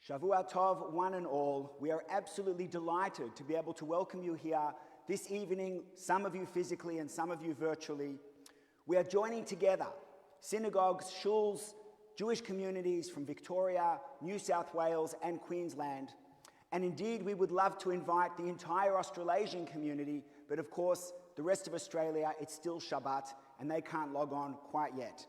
Shavua Tov, one and all. We are absolutely delighted to be able to welcome you here this evening, some of you physically and some of you virtually. We are joining together synagogues, shuls, Jewish communities from Victoria, New South Wales and Queensland. And indeed, we would love to invite the entire Australasian community, but of course, the rest of Australia, it's still Shabbat and they can't log on quite yet.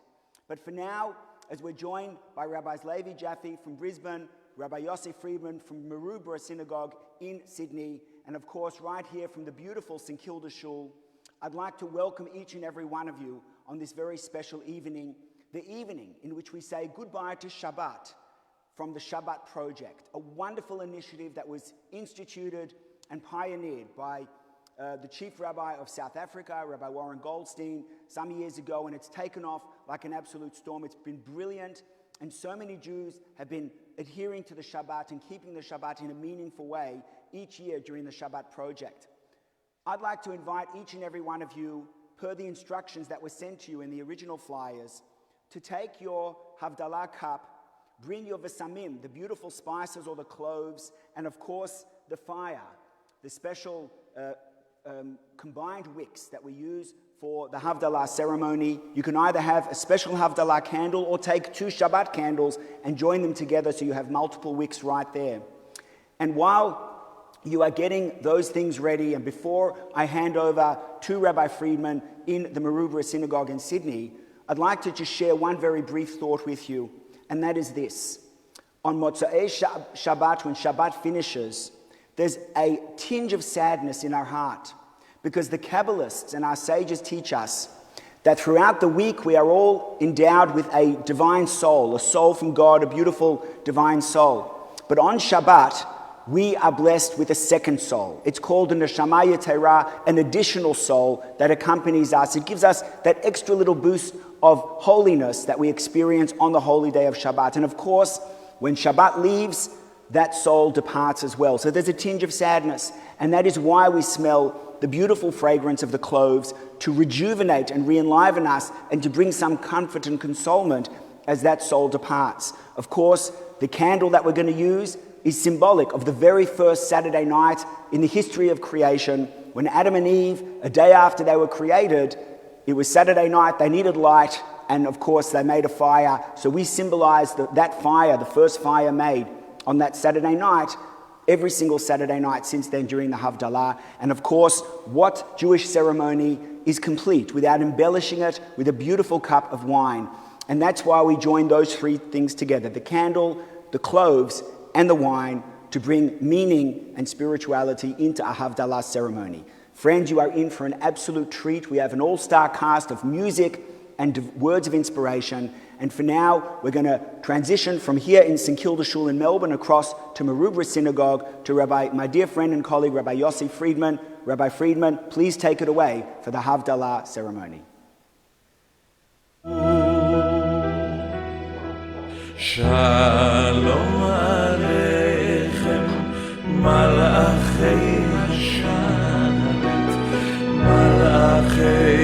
But for now, as we're joined by Rabbis Levi, Jaffe from Brisbane, Rabbi Yossi Friedman from Maroubra Synagogue in Sydney, and of course right here from the beautiful St Kilda Shule, I'd like to welcome each and every one of you on this very special evening, the evening in which we say goodbye to Shabbat from the Shabbat Project, a wonderful initiative that was instituted and pioneered by the Chief Rabbi of South Africa, Rabbi Warren Goldstein, some years ago, and it's taken off like an absolute storm. It's been brilliant, and so many Jews have been adhering to the Shabbat and keeping the Shabbat in a meaningful way each year during the Shabbat Project. I'd like to invite each and every one of you, per the instructions that were sent to you in the original flyers, to take your Havdala cup, bring your vesamim, the beautiful spices or the cloves, and of course the fire, the special combined wicks that we use for the Havdala ceremony. You can either have a special Havdala candle or take 2 Shabbat candles and join them together so you have multiple wicks right there. And while you are getting those things ready, and before I hand over to Rabbi Friedman in the Maroubra Synagogue in Sydney, I'd like to just share one very brief thought with you, and that is this. On Motzei Shabbat, when Shabbat finishes, there's a tinge of sadness in our heart, because the Kabbalists and our sages teach us that throughout the week we are all endowed with a divine soul, a soul from God, a beautiful divine soul. But on Shabbat, we are blessed with a second soul. It's called an neshama yetera, an additional soul that accompanies us. It gives us that extra little boost of holiness that we experience on the holy day of Shabbat. And of course, when Shabbat leaves, that soul departs as well. So there's a tinge of sadness, and that is why we smell the beautiful fragrance of the cloves to rejuvenate and re-enliven us and to bring some comfort and consolement as that soul departs. Of course, the candle that we're going to use is symbolic of the very first Saturday night in the history of creation, when Adam and Eve, a day after they were created, it was Saturday night, they needed light, and of course they made a fire. So we symbolize that fire, the first fire made on that Saturday night, every single Saturday night since then during the Havdala. And of course, what Jewish ceremony is complete without embellishing it with a beautiful cup of wine? And that's why we join those 3 things together, the candle, the cloves, and the wine, to bring meaning and spirituality into a Havdala ceremony. Friends, you are in for an absolute treat. We have an all-star cast of music and words of inspiration. And for now, we're going to transition from here in St Kilda Shule in Melbourne across to Maroubra Synagogue to my dear friend and colleague, Rabbi Yossi Friedman. Rabbi Friedman, please take it away for the Havdala ceremony. Shalom Aleichem, Malachei Hashamet, Malachei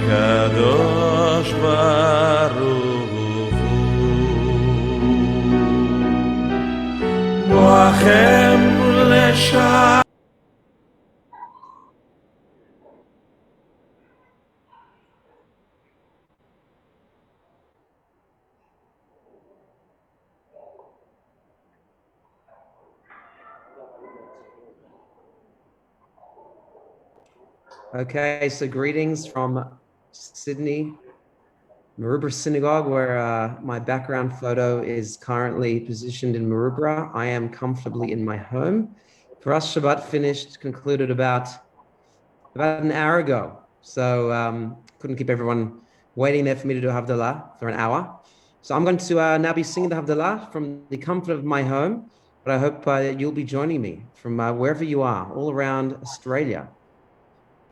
Kadosh Baruch Hu Moachem Lesha. Okay, so greetings from Sydney, Maroubra Synagogue, where my background photo is currently positioned in Maroubra. I am comfortably in my home. For us, Shabbat concluded about an hour ago. So couldn't keep everyone waiting there for me to do Havdala for an hour. So I'm going to now be singing the Havdala from the comfort of my home, but I hope you'll be joining me from wherever you are, all around Australia.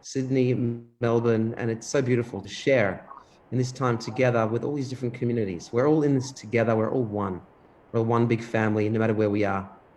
Sydney, Melbourne, and it's so beautiful to share in this time together with all these different communities. We're all in this together. We're all one. We're all one big family, no matter where we are.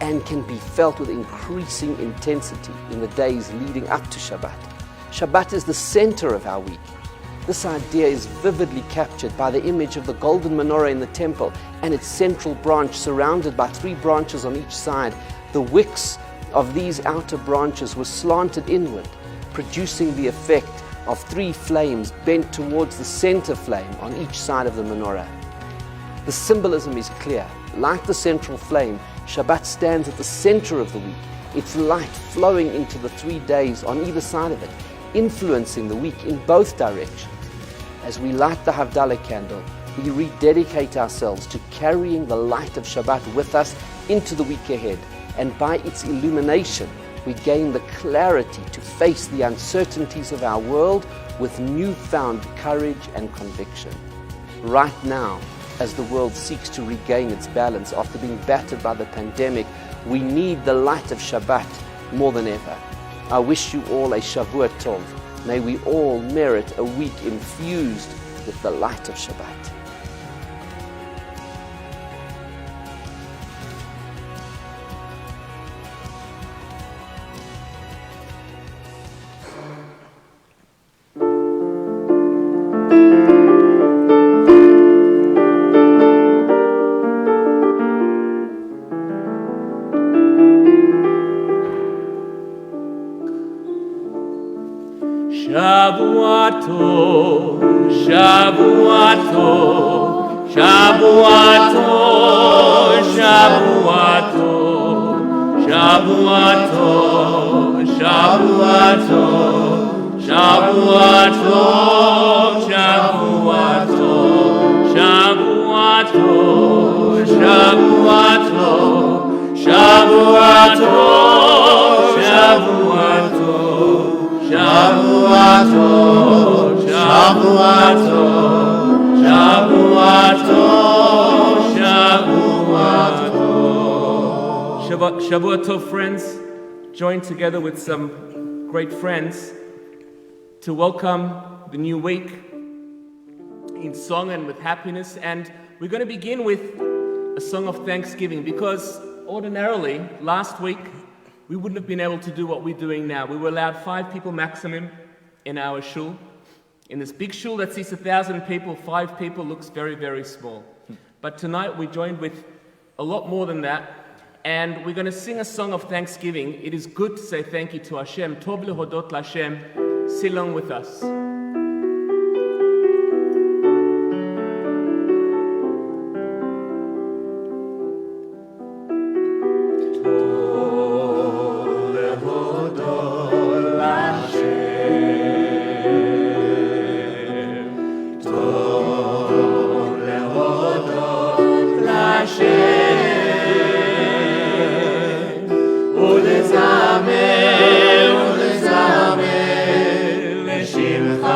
and can be felt with increasing intensity in the days leading up to Shabbat. Shabbat is the center of our week. This idea is vividly captured by the image of the golden menorah in the temple and its central branch surrounded by 3 branches on each side. The wicks of these outer branches were slanted inward, producing the effect of 3 flames bent towards the center flame on each side of the menorah. The symbolism is clear. Like the central flame, Shabbat stands at the center of the week, its light flowing into the 3 days on either side of it, influencing the week in both directions. As we light the Havdala candle, we rededicate ourselves to carrying the light of Shabbat with us into the week ahead, and by its illumination, we gain the clarity to face the uncertainties of our world with newfound courage and conviction. Right now, as the world seeks to regain its balance after being battered by the pandemic, we need the light of Shabbat more than ever. I wish you all a Shavua Tov. May we all merit a week infused with the light of Shabbat. Shavua Tov, friends, joined together with some great friends to welcome the new week in song and with happiness. And we're going to begin with a song of thanksgiving, because ordinarily, last week, we wouldn't have been able to do what we're doing now. We were allowed 5 people maximum in our shul. In this big shul that seats 1,000 people, 5 people looks very, very small. But tonight we joined with a lot more than that. And we're going to sing a song of thanksgiving. It is good to say thank you to Hashem. Tov lehodot l'Hashem. Sing along with us. Shimcha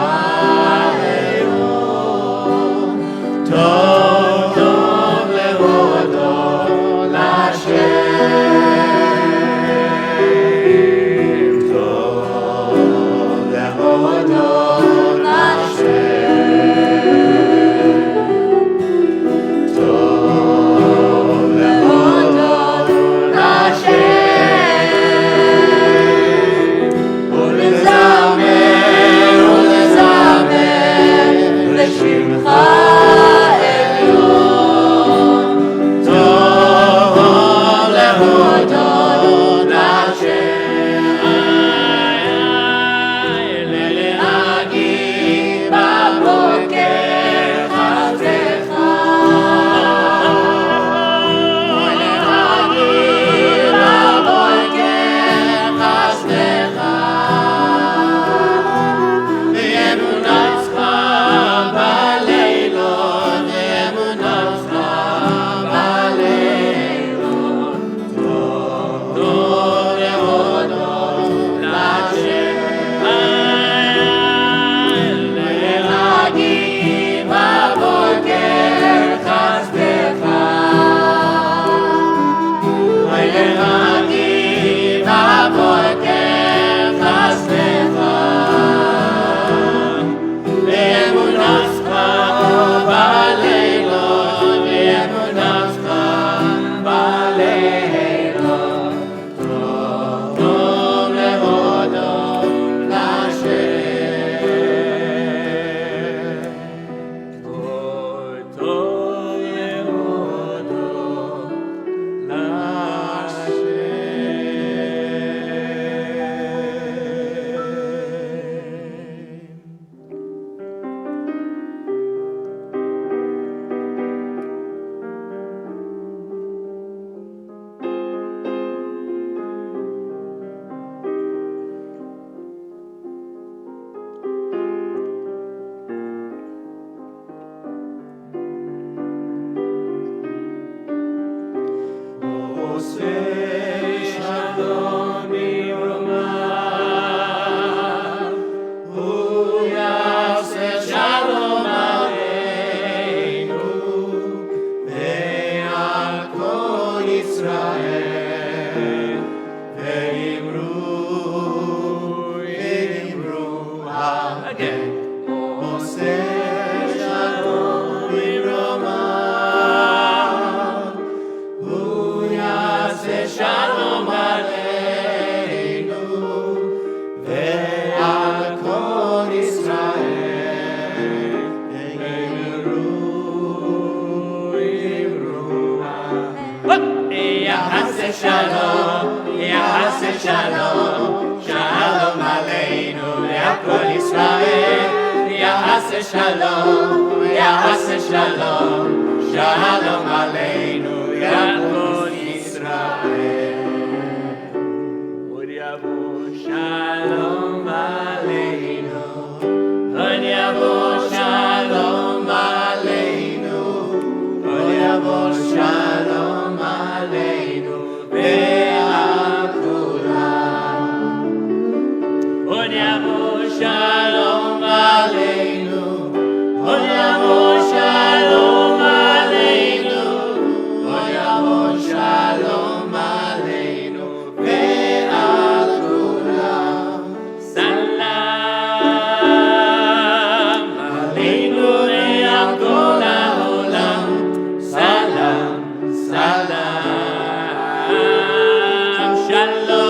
Shalom, Ya'aseh Shalom, Shalom Aleinu, Yaakov Yisrael. Od yavo Shalom Aleinu, Od yavo Shalom Aleinu, Od yavo Shalom Aleinu, ve'al kulam. Od yavo Shalom Aleinu, Od yavo Shalom Aleinu, Od yavo Shalom Aleinu, ve'al kulam. Salam Aleinu ve'al kol ha'olam. Salam, salam, shalom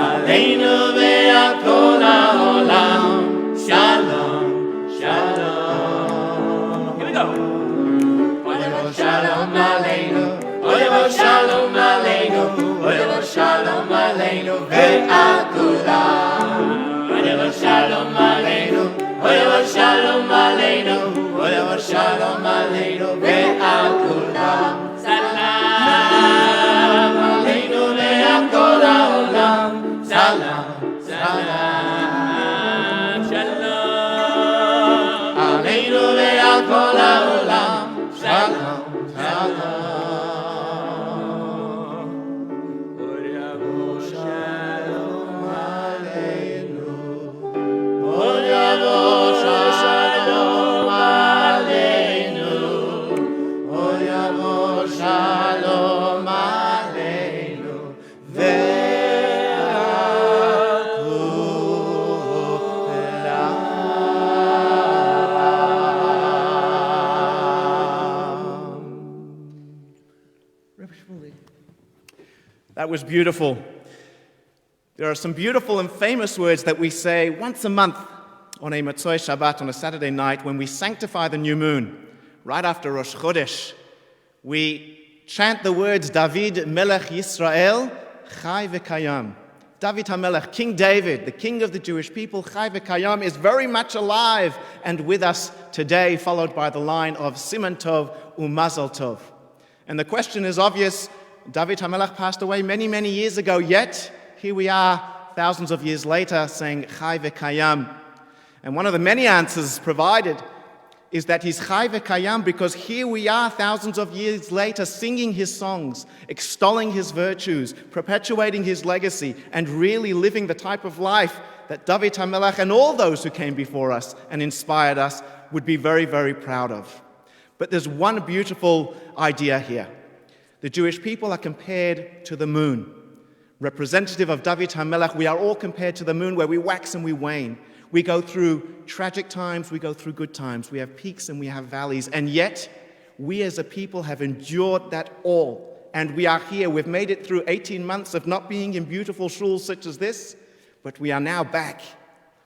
Aleinu ve'al kol ha'olam. Shalom, shalom. Here we go. Oyavo shalom aleinu, oyavo shalom aleinu, oyavo shalom aleinu ve'al kulam. Oyavo shalom aleinu, oyavo shalom aleinu, oyavo shalom aleinu ve'al kulam. Salam aleinu ve'al kol ha'olam. Salam, salam, shalom aleinu ve'al kol ha'olam. Shalom, shalom. Od yavo shalom aleinu, Od yavo shalom aleinu, Od yavo shalom aleinu ve'al kulam. Rabbi Shmuel. That was beautiful. There are some beautiful and famous words that we say once a month on a Motzei Shabbat, on a Saturday night, when we sanctify the new moon, right after Rosh Chodesh. We chant the words, David Melech Yisrael, Chai v'Kayam. David HaMelech, King David, the king of the Jewish people, Chai v'Kayam, is very much alive and with us today, followed by the line of Siman Tov u'Mazal Tov. And the question is obvious. David HaMelech passed away many, many years ago, yet here we are, thousands of years later, saying Chai v'Kayam. And one of the many answers provided is that he's Chai v'Kayam because here we are, thousands of years later, singing his songs, extolling his virtues, perpetuating his legacy, and really living the type of life that David HaMelech and all those who came before us and inspired us would be very, very proud of. But there's one beautiful idea here. The Jewish people are compared to the moon. Representative of David HaMelech, we are all compared to the moon where we wax and we wane. We go through tragic times, we go through good times. We have peaks and we have valleys. And yet, we as a people have endured that all. And we are here. We've made it through 18 months of not being in beautiful shuls such as this, but we are now back.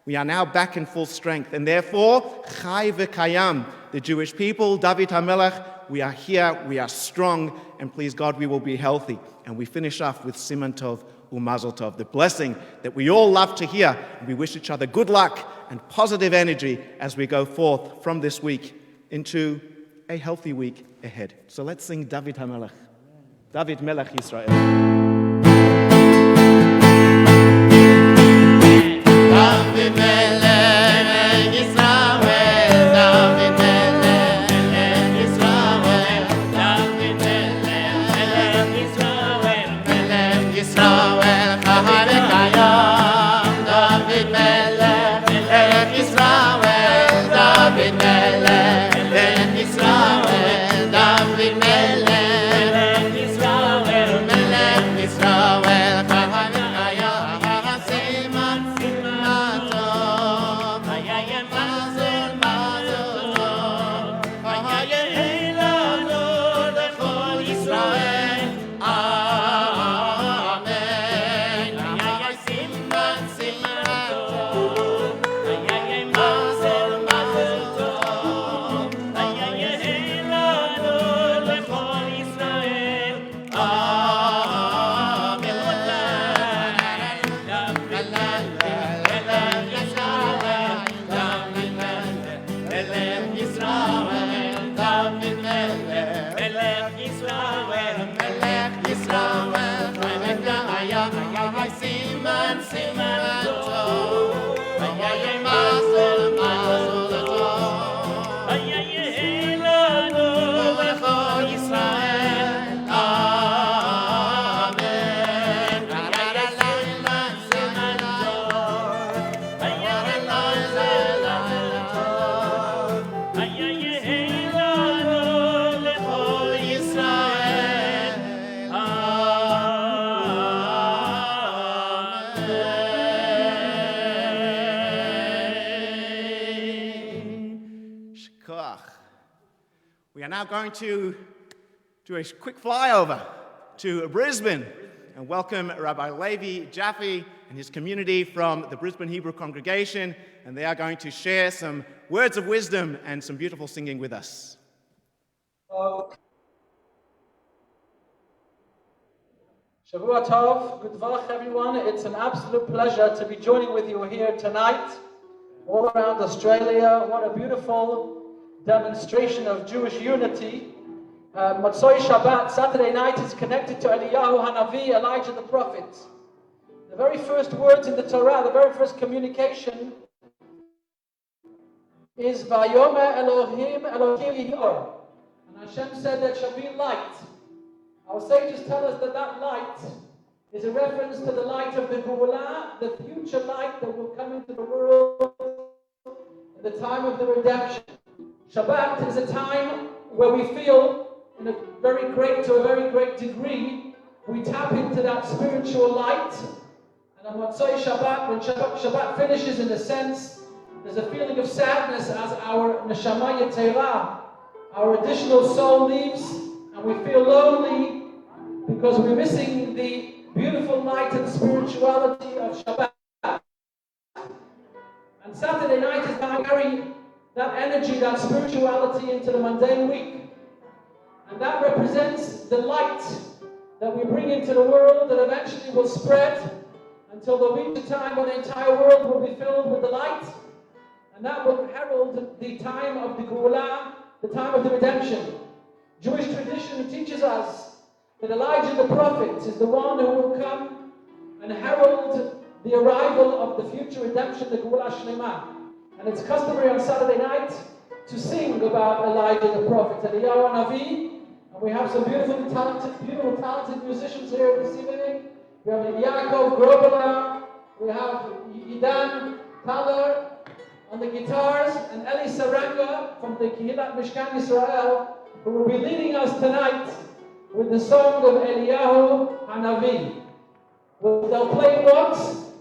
We are now back in full strength. And therefore, Chai v'Kayam, the Jewish people, David HaMelech, we are here, we are strong, and please God, we will be healthy. And we finish off with Siman Tov u'Mazal Tov, the blessing that we all love to hear. And we wish each other good luck and positive energy as we go forth from this week into a healthy week ahead. So let's sing David HaMelech. David Melech Yisrael. David Melech Yisrael, David Melech Yisrael, David Melech Yisrael, Melech Yisrael, Chai v'Kayam, David Melech Yisrael, David Melech Yisrael, David Melech Yisrael, Melech Ay, Siman, Siman, Tov. Ay, ay, ay, Mazel, Mazel, Tov. Ay, ay, ay, Lanu, Lecho Yisrael. Amen. Ay, ay, ay, Siman, Siman, Tov. Ay, ay, ay, Mazel, Tov. Ay, ay, ay, Lanu, Lecho Yisrael. Shkoch. We are now going to do a quick flyover to Brisbane and welcome Rabbi Levi, Jaffe, and his community from the Brisbane Hebrew congregation, and they are going to share some words of wisdom and some beautiful singing with us. Shavua Tov, good Vach everyone. It's an absolute pleasure to be joining with you here tonight, all around Australia. What a beautiful demonstration of Jewish unity. Motzoi Shabbat, Saturday night, is connected to Eliyahu Hanavi, Elijah the prophet. The very first words in the Torah, the very first communication is Vayomer Elohim Elohim Yihor. And Hashem said there shall be light. Our sages tell us that that light is a reference to the light of the Geulah, the future light that will come into the world in the time of the redemption. Shabbat is a time where we feel to a very great degree, we tap into that spiritual light. And on Motzei Shabbat, when Shabbat finishes, in a sense, there's a feeling of sadness as our Neshama Yeterah, our additional soul leaves, and we feel lonely because we're missing the beautiful light and spirituality of Shabbat. And Saturday night is now carry that energy, that spirituality into the mundane week. And that represents the light that we bring into the world that eventually will spread until there'll be the time when the entire world will be filled with the light. And that will herald the time of the Geulah, the time of the redemption. Jewish tradition teaches us that Elijah the prophet is the one who will come and herald the arrival of the future redemption, the Geulah Shlema. And it's customary on Saturday night to sing about Elijah the prophet, Eliyahu Hanavi. And we have some beautiful talented musicians here this evening. We have Yaakov, we have Idan Taler on the guitars, and Eli Saranga from the Kihilat Mishkan Israel, who will be leading us tonight with the song of Eliyahu Hanavi. They'll play it once,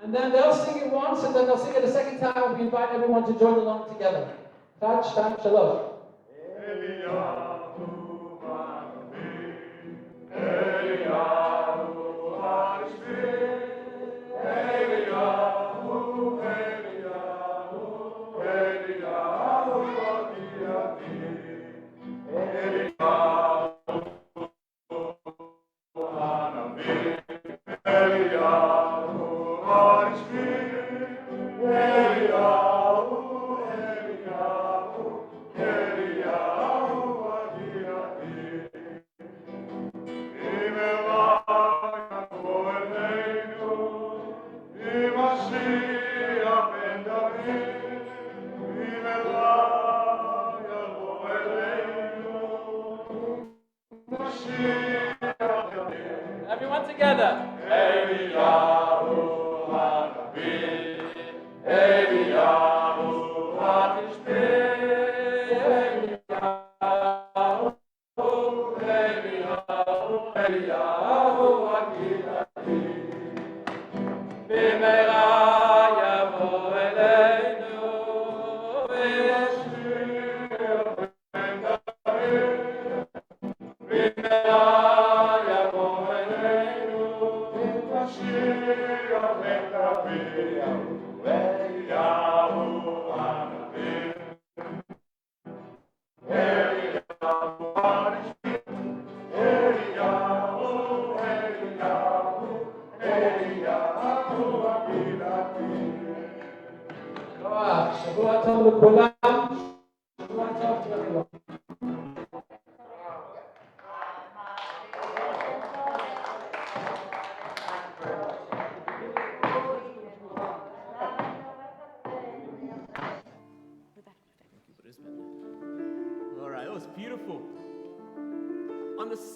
and then they'll sing it once, and then they'll sing it a second time, and we invite everyone to join along together. Chad, Shtam, Shalom. Everyone together. Eliyahu Hanavi, Eliyahu Hatishbe, Eliyahu Hakilati, Bimera Yavo Eleinu, Bimera Yavo Eleinu, Eliyahu Hanavi, Eliyahu Hatishbe, Shavua Tov לכולם. Shavua Tov to everyone.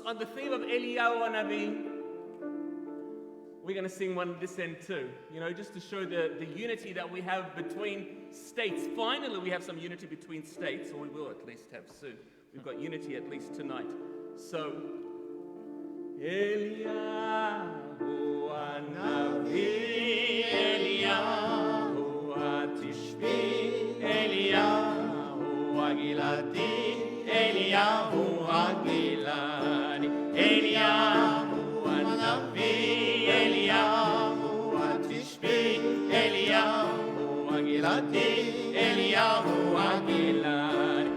on the theme of Eliyahu Hanavi, we're going to sing one at this end too, just to show the unity that we have between states. Finally, we have some unity between states, or we will at least have soon. We've got unity at least tonight. So, Eliyahu Hanavi, Eliyahu Hatishbi, Eliyahu Hagilati, Eliyahu Hagilani, Eliyahu Hanavi, Eliyahu Hatishbi, Eliyahu Hagilati, Eliyahu Hagilani.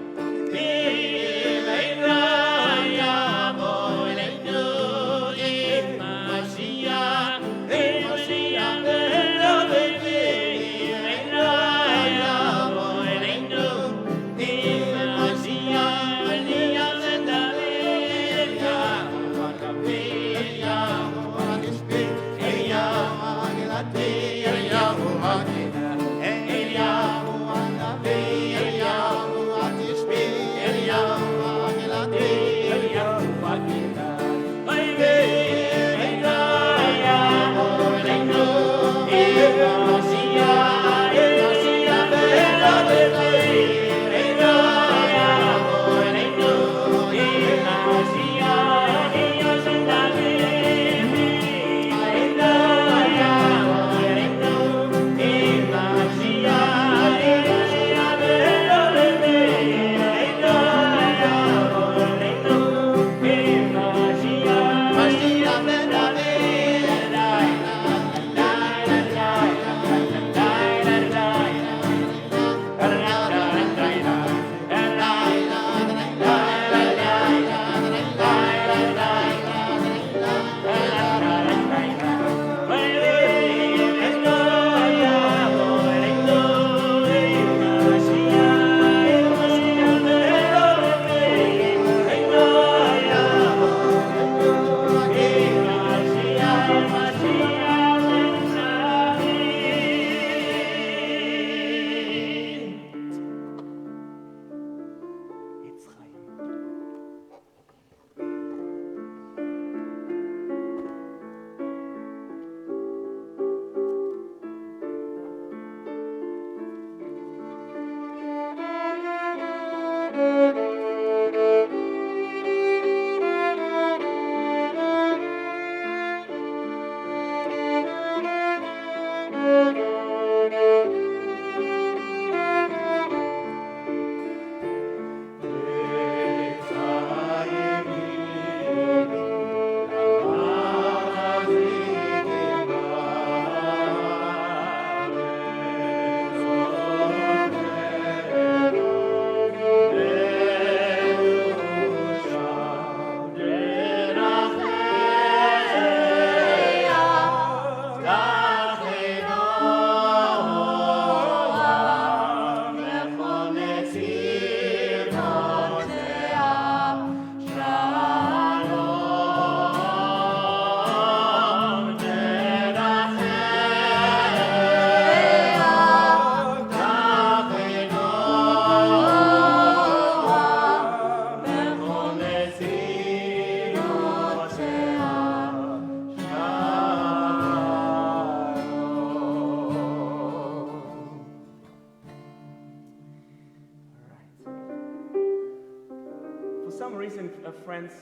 Friends,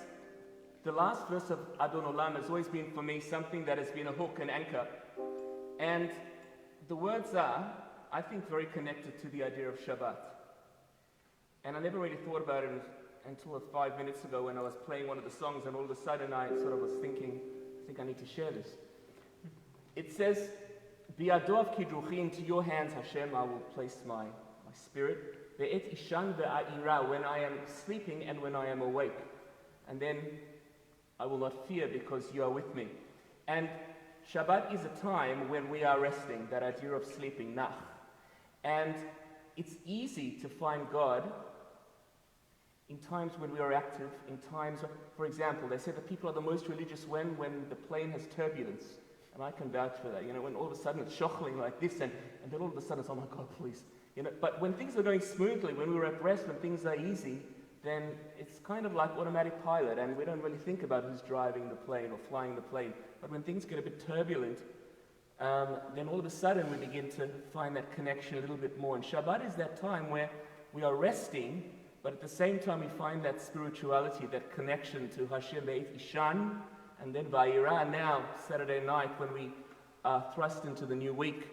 the last verse of Adon Olam has always been for me something that has been a hook and anchor. And the words are, I think, very connected to the idea of Shabbat. And I never really thought about it until 5 minutes ago when I was playing one of the songs, and all of a sudden I sort of was thinking, I think I need to share this. It says, Bi'adov kidruchi, into your hands, Hashem, I will place my spirit. Ve'et ishan ve'a'ira, when I am sleeping and when I am awake. And then I will not fear because you are with me. And Shabbat is a time when we are resting, that idea of sleeping, nach. And it's easy to find God in times when we are active, in times, for example, they say that people are the most religious when the plane has turbulence. And I can vouch for that, when all of a sudden it's shochling like this, and then all of a sudden it's, oh my God, please. But when things are going smoothly, when we're at rest, when things are easy, then it's kind of like automatic pilot, and we don't really think about who's driving the plane or flying the plane. But when things get a bit turbulent, then all of a sudden we begin to find that connection a little bit more. And Shabbat is that time where we are resting, but at the same time we find that spirituality, that connection to Hashem Beit Ishan, and then Vayira, and now Saturday night when we are thrust into the new week,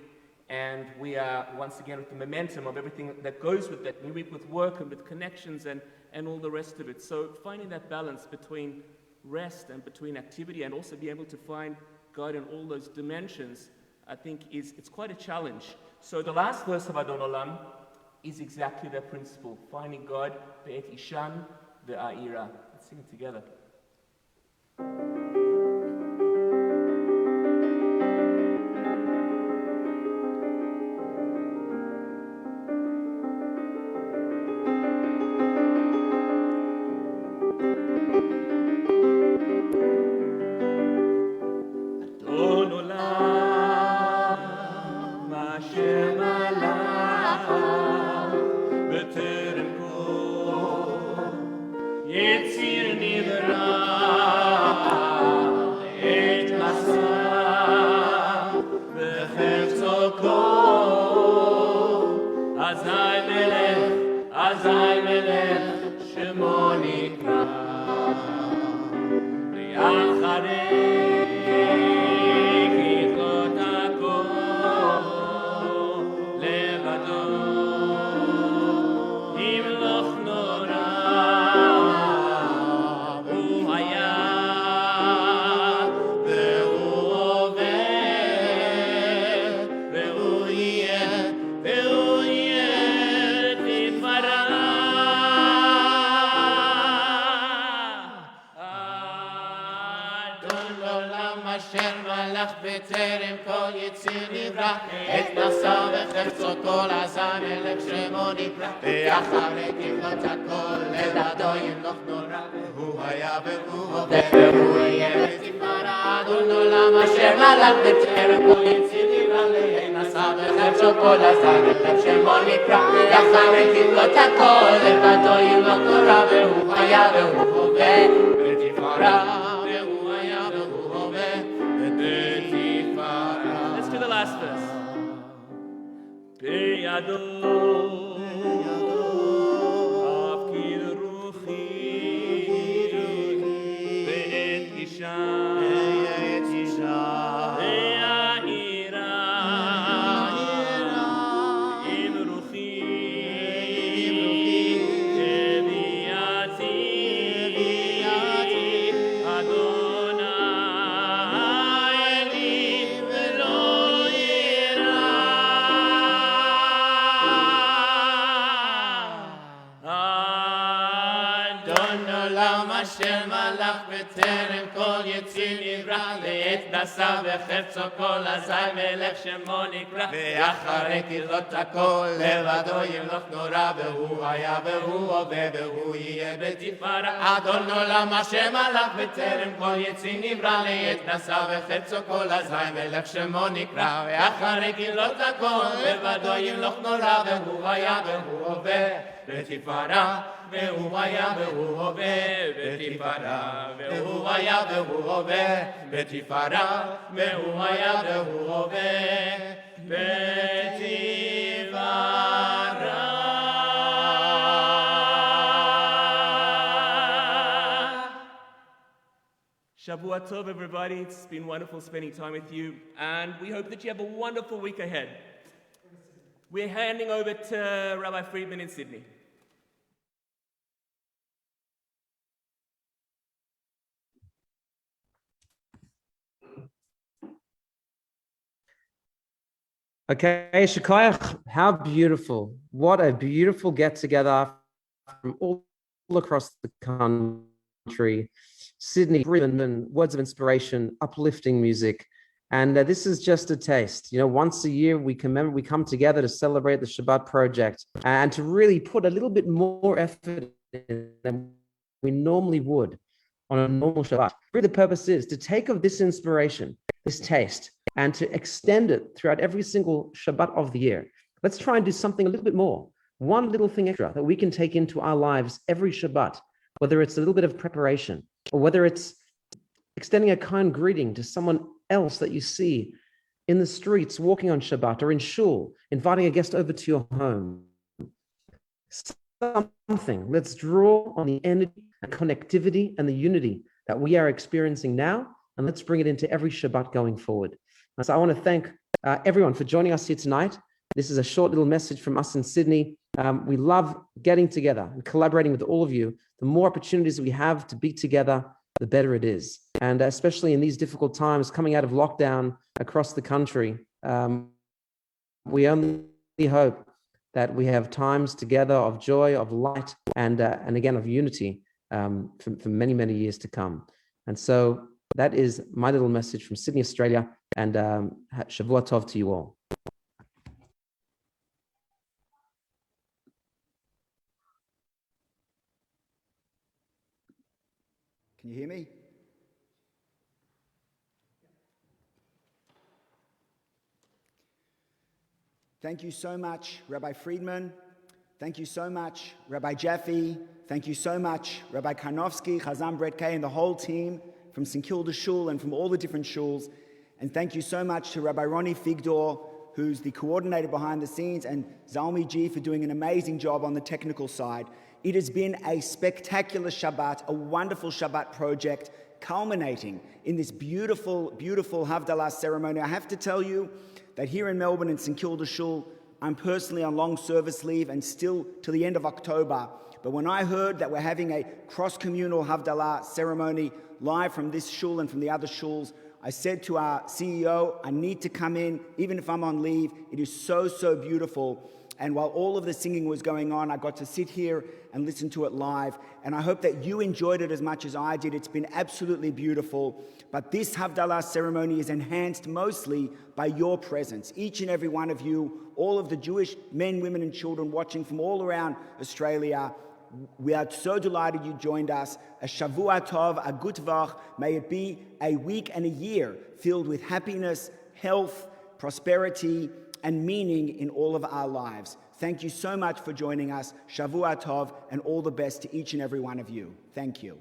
and we are once again with the momentum of everything that goes with that new week, with work and with connections and all the rest of it. So finding that balance between rest and between activity, and also be able to find God in all those dimensions, I think it's quite a challenge. So the last verse of Adon Olam is exactly that principle, finding God, Be'et Ishan, Ve'a'ira. Let's sing it together. Let's do the last verse. נשא בחפצו כל הזי מלך שמו נקרא ואחרי כלות הכל לבדו ימלוך נורא והוא היה והוא הווה והוא יהיה בתפארה אדון עולם השם הלך בטרם כל יציר נברא לעת נשא בחפצו כל הזי מלך שמו נקרא ואחרי כלות הכל לבדו ימלוך נורא והוא היה והוא הווה בתפארה והוא היה והוא הווה בתפארה והוא היה והוא הווה בתפארה והוא היה והוא הווה בתפארה. Shavua Tov, everybody. It's been wonderful spending time with you, and we hope that you have a wonderful week ahead. We're handing over to Rabbi Friedman in Sydney. Okay, Shakayach, how beautiful. What a beautiful get-together from all across the country. Sydney, Friedman, words of inspiration, uplifting music. And this is just a taste. You know, once a year we come together to celebrate the Shabbat project and to really put a little bit more effort in than we normally would on a normal Shabbat. Really, the purpose is to take of this inspiration, this taste, and to extend it throughout every single Shabbat of the year. Let's try and do something a little bit more. one little thing extra that we can take into our lives every Shabbat, whether it's a little bit of preparation or whether it's extending a kind greeting to someone else that you see in the streets, walking on Shabbat or in Shule, inviting a guest over to your home. Something. Let's draw on the energy and connectivity and the unity that we are experiencing now, and let's bring it into every Shabbat going forward. And so I want to thank everyone for joining us here tonight. This is a short little message from us in Sydney. We love getting together and collaborating with all of you. The more opportunities we have to be together, the better it is. And especially in these difficult times, coming out of lockdown across the country, we only hope that we have times together of joy, of light, and again, of unity for many, many years to come. And so that is my little message from Sydney, Australia, and Shavua Tov to you all. Can you hear me? Thank you so much, Rabbi Friedman. Thank you so much, Rabbi Jaffe. Thank you so much, Rabbi Karnowski, Chazzan, Kaye, and the whole team from St. Kilda Shule and from all the different shuls. And thank you so much to Rabbi Ronnie Figdor, who's the coordinator behind the scenes, and Zalmi G for doing an amazing job on the technical side. It has been a spectacular Shabbat, a wonderful Shabbat project, culminating in this beautiful, beautiful Havdala ceremony. I have to tell you that here in Melbourne in St. Kilda Shule, I'm personally on long service leave and still to the end of October. But when I heard that we're having a cross-communal Havdala ceremony live from this shul and from the other shuls, I said to our CEO, I need to come in, even if I'm on leave. It is so, so beautiful. And while all of the singing was going on, I got to sit here and listen to it live. And I hope that you enjoyed it as much as I did. It's been absolutely beautiful. But this Havdalah ceremony is enhanced mostly by your presence. Each and every one of you, all of the Jewish men, women, and children watching from all around Australia, we are so delighted you joined us. A Shavua Tov, a Gut Vach. May it be a week and a year filled with happiness, health, prosperity, and meaning in all of our lives. Thank you so much for joining us. Shavua Tov, and all the best to each and every one of you. Thank you.